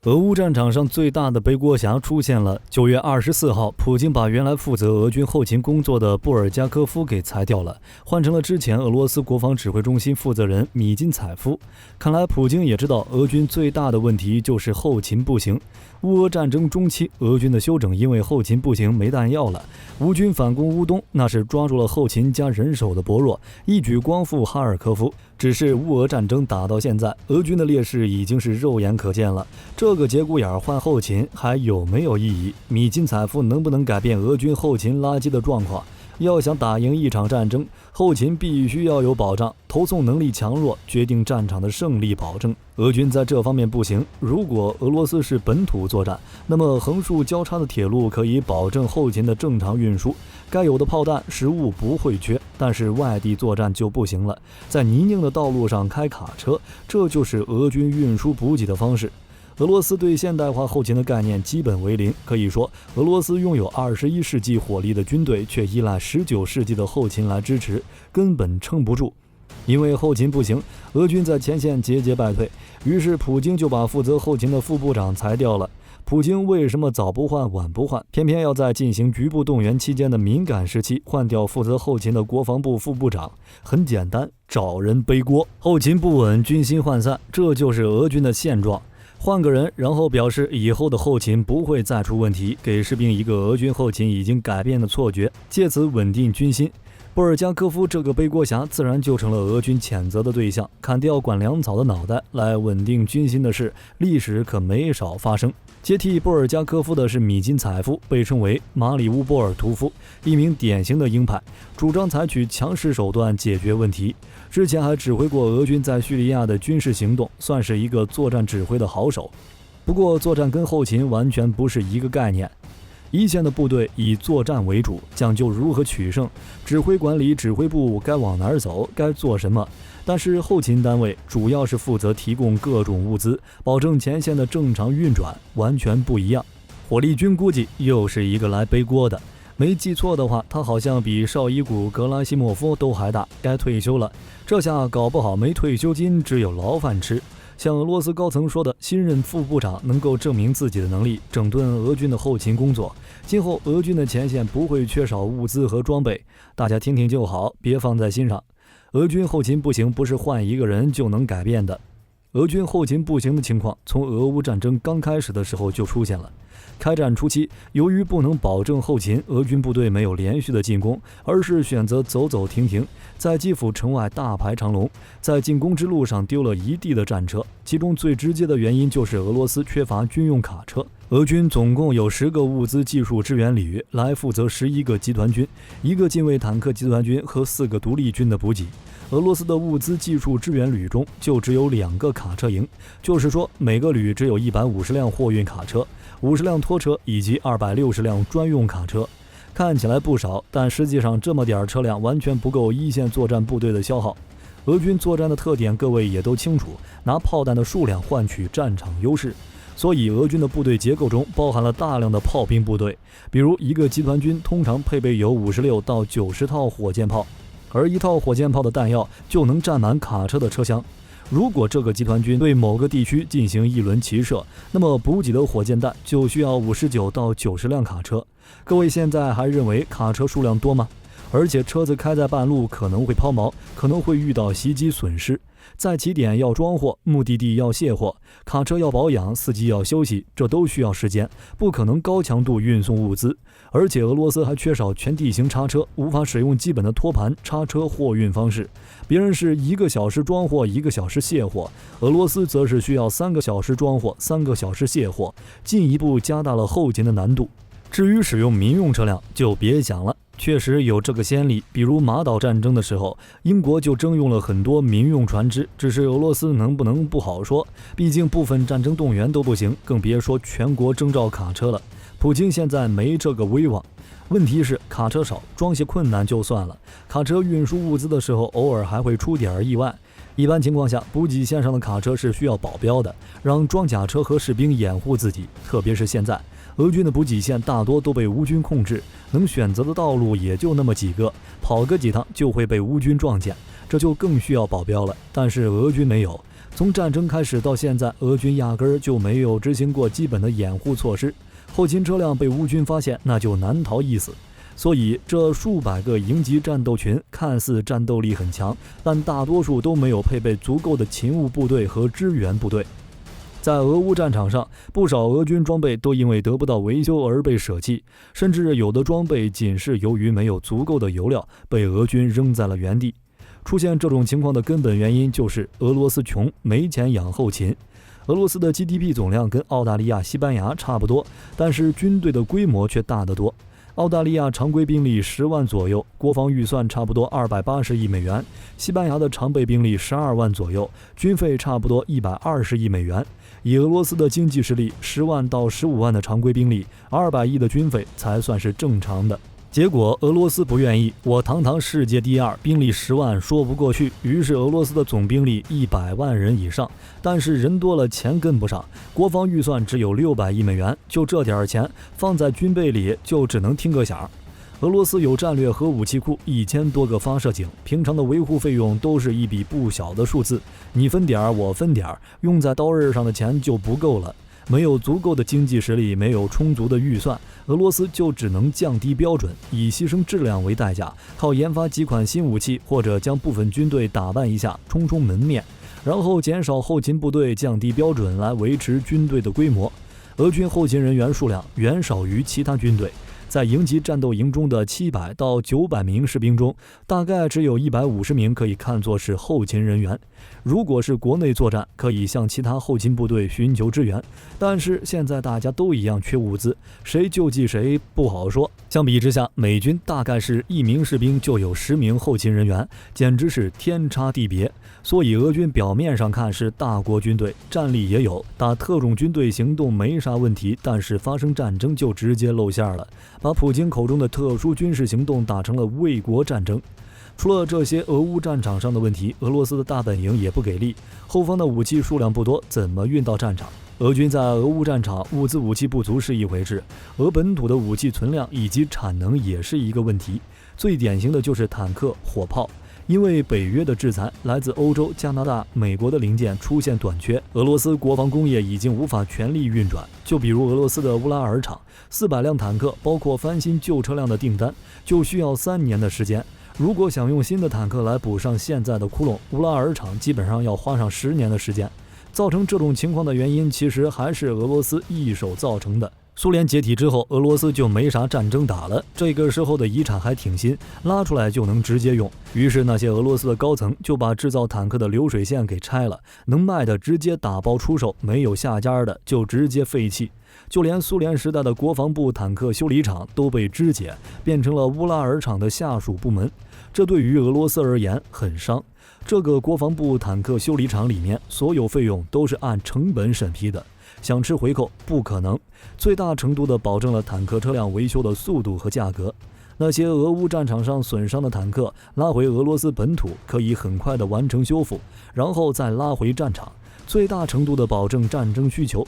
俄乌战场上最大的背锅侠出现了。9月24号，普京把原来负责俄军后勤工作的布尔加科夫给裁掉了，换成了之前俄罗斯国防指挥中心负责人米金采夫。看来普京也知道俄军最大的问题就是后勤不行。乌俄战争中期，俄军的休整因为后勤不行没弹药了，乌军反攻乌东那是抓住了后勤加人手的薄弱，一举光复哈尔科夫。只是乌俄战争打到现在，俄军的劣势已经是肉眼可见了，这个节骨眼换后勤还有没有意义？米金采夫能不能改变俄军后勤垃圾的状况？要想打赢一场战争，后勤必须要有保障，投送能力强弱决定战场的胜利保证。俄军在这方面不行，如果俄罗斯是本土作战，那么横竖交叉的铁路可以保证后勤的正常运输，该有的炮弹食物不会缺，但是外地作战就不行了，在泥泞的道路上开卡车，这就是俄军运输补给的方式。俄罗斯对现代化后勤的概念基本为零，可以说俄罗斯拥有21世纪火力的军队，却依赖19世纪的后勤来支持，根本撑不住。因为后勤不行，俄军在前线节节败退，于是普京就把负责后勤的副部长裁掉了。普京为什么早不换晚不换，偏偏要在进行局部动员期间的敏感时期换掉负责后勤的国防部副部长？很简单，找人背锅。后勤不稳，军心涣散，这就是俄军的现状。换个人，然后表示以后的后勤不会再出问题，给士兵一个俄军后勤已经改变的错觉，借此稳定军心。布尔加科夫这个背锅侠自然就成了俄军谴责的对象，砍掉管粮草的脑袋来稳定军心的事，历史可没少发生。接替布尔加科夫的是米金采夫，被称为马里乌波尔屠夫，一名典型的鹰派，主张采取强势手段解决问题。之前还指挥过俄军在叙利亚的军事行动，算是一个作战指挥的好手。不过作战跟后勤完全不是一个概念。一线的部队以作战为主，讲究如何取胜，指挥管理指挥部该往哪儿走，该做什么。但是后勤单位主要是负责提供各种物资，保证前线的正常运转，完全不一样。火力军估计又是一个来背锅的，没记错的话，他好像比绍伊古·格拉西莫夫都还大，该退休了。这下搞不好没退休金，只有牢饭吃。像俄罗斯高层说的，新任副部长能够证明自己的能力，整顿俄军的后勤工作，今后俄军的前线不会缺少物资和装备。大家听听就好，别放在心上。俄军后勤不行，不是换一个人就能改变的。俄军后勤不行的情况，从俄乌战争刚开始的时候就出现了。开战初期，由于不能保证后勤，俄军部队没有连续的进攻，而是选择走走停停，在基辅城外大排长龙，在进攻之路上丢了一地的战车。其中最直接的原因就是俄罗斯缺乏军用卡车。俄军总共有10个物资技术支援旅来负责11个集团军、1个近卫坦克集团军和4个独立军的补给。俄罗斯的物资技术支援旅中就只有2个卡车营，就是说每个旅只有150辆货运卡车、50辆拖车以及260辆专用卡车。看起来不少，但实际上这么点车辆完全不够一线作战部队的消耗。俄军作战的特点各位也都清楚，拿炮弹的数量换取战场优势。所以俄军的部队结构中包含了大量的炮兵部队，比如一个集团军通常配备有56到90套火箭炮，而一套火箭炮的弹药就能占满卡车的车厢。如果这个集团军对某个地区进行一轮齐射，那么补给的火箭弹就需要59到90辆卡车。各位现在还认为卡车数量多吗？而且车子开在半路可能会抛锚，可能会遇到袭击损失。在起点要装货，目的地要卸货，卡车要保养，司机要休息，这都需要时间，不可能高强度运送物资。而且俄罗斯还缺少全地形叉车，无法使用基本的托盘叉车货运方式。别人是1个小时装货，1个小时卸货，俄罗斯则是需要3个小时装货，3个小时卸货，进一步加大了后勤的难度。至于使用民用车辆就别想了，确实有这个先例，比如马岛战争的时候，英国就征用了很多民用船只，只是俄罗斯能不能不好说，毕竟部分战争动员都不行，更别说全国征召卡车了。普京现在没这个威望，问题是卡车少，装卸困难就算了，卡车运输物资的时候偶尔还会出点意外。一般情况下，补给线上的卡车是需要保镖的，让装甲车和士兵掩护自己，特别是现在俄军的补给线大多都被乌军控制，能选择的道路也就那么几个，跑个几趟就会被乌军撞见，这就更需要保镖了。但是俄军没有，从战争开始到现在，俄军压根儿就没有执行过基本的掩护措施，后勤车辆被乌军发现，那就难逃一死。所以这数百个营级战斗群看似战斗力很强，但大多数都没有配备足够的勤务部队和支援部队。在俄乌战场上，不少俄军装备都因为得不到维修而被舍弃，甚至有的装备仅是由于没有足够的油料，被俄军扔在了原地。出现这种情况的根本原因就是俄罗斯穷，没钱养后勤。俄罗斯的 GDP 总量跟澳大利亚、西班牙差不多，但是军队的规模却大得多。澳大利亚常规兵力10万左右，国防预算差不多280亿美元；西班牙的常备兵力12万左右，军费差不多120亿美元。以俄罗斯的经济实力，10万到15万的常规兵力，200亿的军费才算是正常的。结果俄罗斯不愿意，我堂堂世界第二，兵力10万说不过去，于是俄罗斯的总兵力100万人以上，但是人多了钱跟不上，国防预算只有600亿美元，就这点钱放在军备里就只能听个响。俄罗斯有战略核武器库1000多个发射井，平常的维护费用都是一笔不小的数字，你分点我分点，用在刀刃上的钱就不够了。没有足够的经济实力，没有充足的预算，俄罗斯就只能降低标准，以牺牲质量为代价，靠研发几款新武器，或者将部分军队打扮一下，冲冲门面，然后减少后勤部队，降低标准来维持军队的规模。俄军后勤人员数量远少于其他军队，在营级战斗营中的700到900名士兵中，大概只有150名可以看作是后勤人员。如果是国内作战，可以向其他后勤部队寻求支援，但是现在大家都一样缺物资，谁救济谁不好说。相比之下，美军大概是1名士兵就有10名后勤人员，简直是天差地别。所以俄军表面上看是大国军队，战力也有，打特种军队行动没啥问题，但是发生战争就直接露馅了，把普京口中的特殊军事行动打成了卫国战争。除了这些俄乌战场上的问题，俄罗斯的大本营也不给力，后方的武器数量不多，怎么运到战场？俄军在俄乌战场物资武器不足是一回事，俄本土的武器存量以及产能也是一个问题。最典型的就是坦克、火炮。因为北约的制裁，来自欧洲、加拿大、美国的零件出现短缺，俄罗斯国防工业已经无法全力运转。就比如俄罗斯的乌拉尔厂，400辆坦克，包括翻新旧车辆的订单，就需要3年的时间。如果想用新的坦克来补上现在的窟窿，乌拉尔厂基本上要花上10年的时间。造成这种情况的原因，其实还是俄罗斯一手造成的。苏联解体之后，俄罗斯就没啥战争打了，这个时候的遗产还挺新，拉出来就能直接用。于是那些俄罗斯的高层就把制造坦克的流水线给拆了，能卖的直接打包出售，没有下家的就直接废弃。就连苏联时代的国防部坦克修理厂都被肢解，变成了乌拉尔厂的下属部门，这对于俄罗斯而言很伤。这个国防部坦克修理厂里面，所有费用都是按成本审批的，想吃回扣不可能，最大程度地保证了坦克车辆维修的速度和价格。那些俄乌战场上损伤的坦克拉回俄罗斯本土，可以很快地完成修复，然后再拉回战场，最大程度地保证战争需求。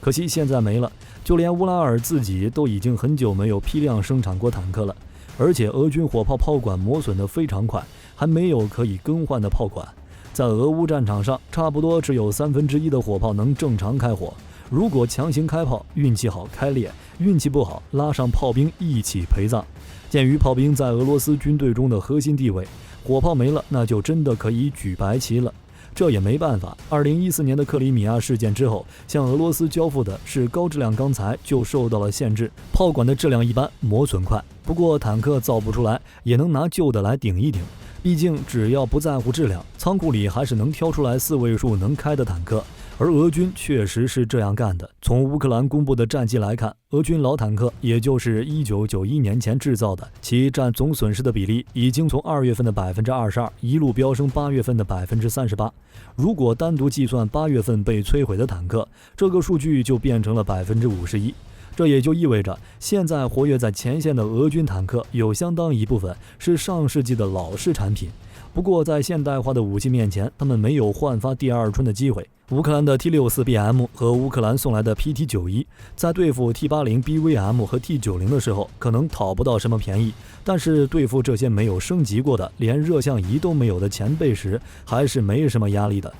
可惜现在没了，就连乌拉尔自己都已经很久没有批量生产过坦克了，而且俄军火炮炮管磨损得非常快，还没有可以更换的炮管。在俄乌战场上，差不多只有1/3的火炮能正常开火，如果强行开炮，运气好开裂，运气不好拉上炮兵一起陪葬。鉴于炮兵在俄罗斯军队中的核心地位，火炮没了，那就真的可以举白旗了。这也没办法，2014年的克里米亚事件之后，向俄罗斯交付的是高质量钢材，就受到了限制，炮管的质量一般，磨损快。不过坦克造不出来，也能拿旧的来顶一顶，毕竟只要不在乎质量，仓库里还是能挑出来4位数能开的坦克。而俄军确实是这样干的。从乌克兰公布的战绩来看，俄军老坦克，也就是1991年前制造的，其占总损失的比例已经从2月份的22%一路飙升8月份的38%。如果单独计算8月份被摧毁的坦克，这个数据就变成了51%。这也就意味着，现在活跃在前线的俄军坦克有相当一部分是上世纪的老式产品。不过在现代化的武器面前，他们没有焕发第二春的机会。乌克兰的 T64BM 和乌克兰送来的 PT91，在对付 T80BVM 和 T90 的时候，可能讨不到什么便宜，但是对付这些没有升级过的，连热像仪都没有的前辈时，还是没什么压力的。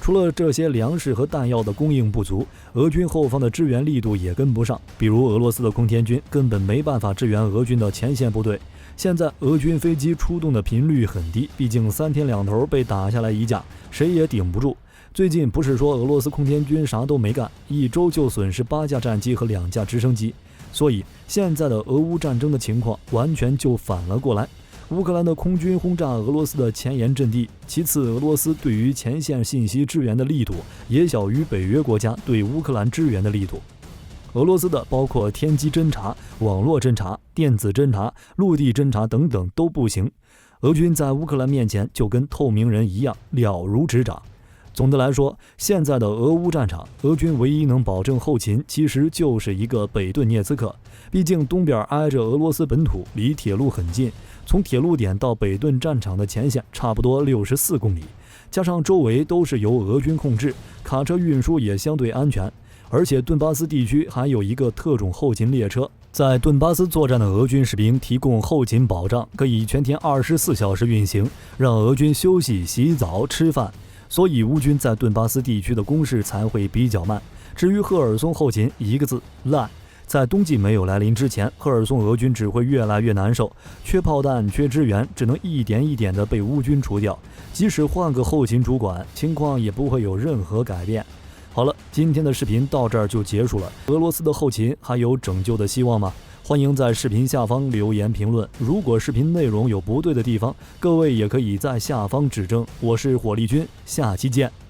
除了这些粮食和弹药的供应不足，俄军后方的支援力度也跟不上。比如俄罗斯的空天军根本没办法支援俄军的前线部队。现在俄军飞机出动的频率很低，毕竟3天2头被打下来1架，谁也顶不住。最近不是说俄罗斯空天军啥都没干，1周就损失8架战机和2架直升机，所以现在的俄乌战争的情况完全就反了过来。乌克兰的空军轰炸俄罗斯的前沿阵地，其次俄罗斯对于前线信息支援的力度也小于北约国家对乌克兰支援的力度。俄罗斯的包括天基侦察、网络侦察、电子侦察、陆地侦察等等都不行，俄军在乌克兰面前就跟透明人一样，了如指掌。总的来说，现在的俄乌战场，俄军唯一能保证后勤，其实就是一个北顿涅茨克。毕竟东边挨着俄罗斯本土，离铁路很近，从铁路点到北顿战场的前线差不多64公里，加上周围都是由俄军控制，卡车运输也相对安全。而且顿巴斯地区还有一个特种后勤列车，在顿巴斯作战的俄军士兵提供后勤保障，可以全天24小时运行，让俄军休息、洗澡、吃饭。所以乌军在顿巴斯地区的攻势才会比较慢。至于赫尔松后勤，1个字：烂。在冬季没有来临之前，赫尔松俄军只会越来越难受，缺炮弹、缺支援，只能一点一点地被乌军除掉。即使换个后勤主管，情况也不会有任何改变。好了，今天的视频到这儿就结束了。俄罗斯的后勤还有拯救的希望吗？欢迎在视频下方留言评论。如果视频内容有不对的地方，各位也可以在下方指正。我是火力军，下期见。